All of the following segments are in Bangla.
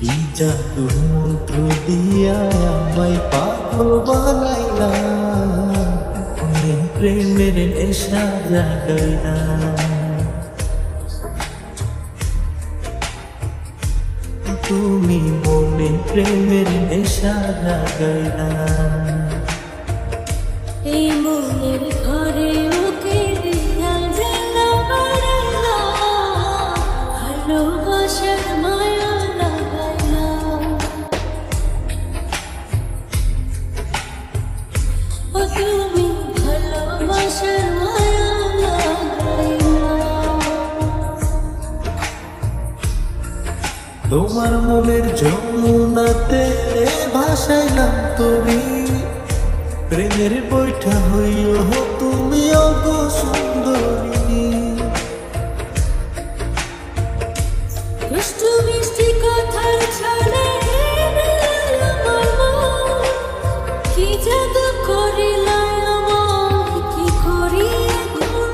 কি জাদুর মন্ত্র দিয়া আমায় পাগল বানাইলা, প্রেমের নেশা জাগাইলা। তুমি মনে প্রেমের নেশা জাগাইলা। এই মনের ঘরে ওকে দিয়া জ্বালা বাড়াইলা, ভালোবাসার মায়া লাগাইলা। ও তুমি ভালোবাসার মায়া লাগাইলা। তোমার মনের যমুনাতে ভাসাইলাম তুমি, প্রেমের বৈঠা হইও তুমি অগ সুন্দরী। দুষ্টু মিষ্টি কথার ছলে আমার মন, কি জাদু করিলা আমায়, কি করি এখন?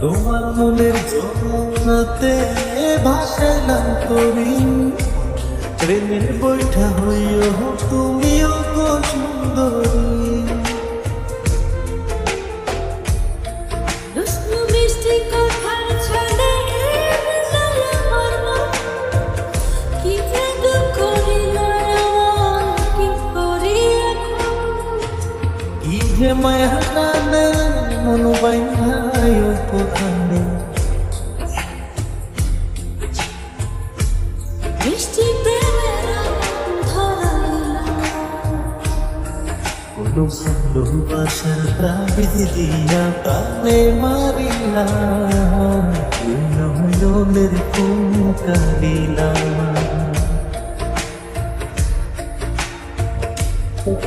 তোমার মনের যমুনাতে ভাসাইলাম তুমি, প্রেমের বৈঠা হইও তুমি অগ সুন্দরী। দুষ্টু মিষ্টি কথার ছলে আমার মন, কি জাদু করিলা আমায়, কি করি এখন? কি যে মায়া টানে মন বাইনায় উপখানে, মিষ্টি প্রেমের আগুন ধরাইলা। কোনো ভালোবাসার তাবিজ দিয়া প্রাণে মারিলা, নয়নের কোন কারিলা।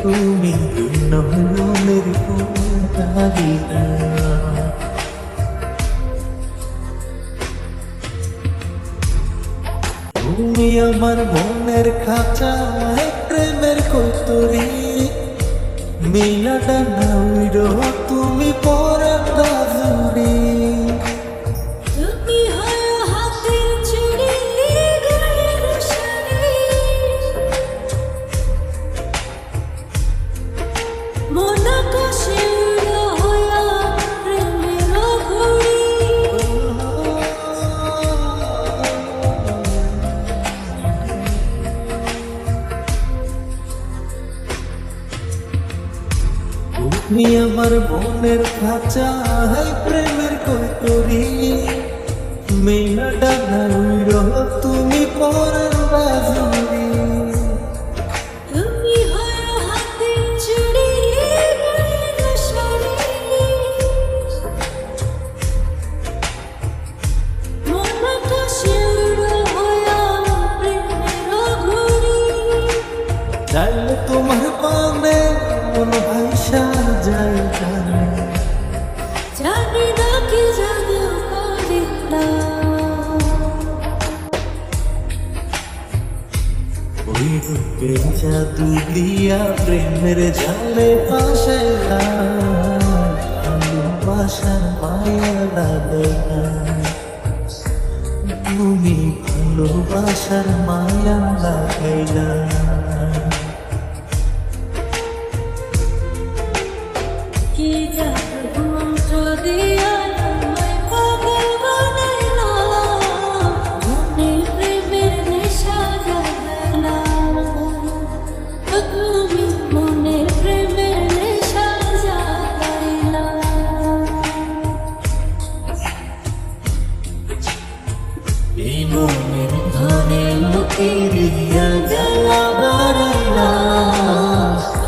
তুমি নয়নের কোন কারিলা। তুমি আমার মনের খাঁচা প্রেমের কৌতরি, মিলা ডানা উইরো তুমি পরার গাজুরি। তুমি হয় হাতের চুড়ি, গায়ের শাড়ি, মন আকাশে উড়ো হইয়া প্রেমের ঘুড়ি। তুমি আমার মনের খাঁচা প্রেমের কৌতরি, মিলা ডানা উইরো তুমি পরার গাজুরি। তুমি হয় হাতের চুড়ি, গায়ের শাড়ি, মন আকাশে উড়ো হইয়া প্রেমের ঘুড়ি। চাইলে তোমার পানে মন ভাইসা যায় জানে, জানি না কি জাদু করিলা। ওই রূপের জাদু দিয়া প্রেমের ঝালে ফাঁসাইলা, ভালোবাসার মায়া লাগাইলা। তুমি ভালোবাসার মায়া লাগাইলা। কি জাদু মন্ত্র দিয়া আমায় পাগল বানাইলা, মনে প্রেমের নেশা জাগাইলা। ও তুমি মনে প্রেমের নেশা জাগাইলা। এই মনের ধনে মুখিরিয়া জ্বালা বাড়াইলা,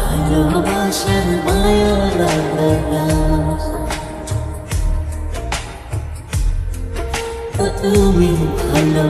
ভালোবাসার মায়া লাগাইলা। তুমি ভালো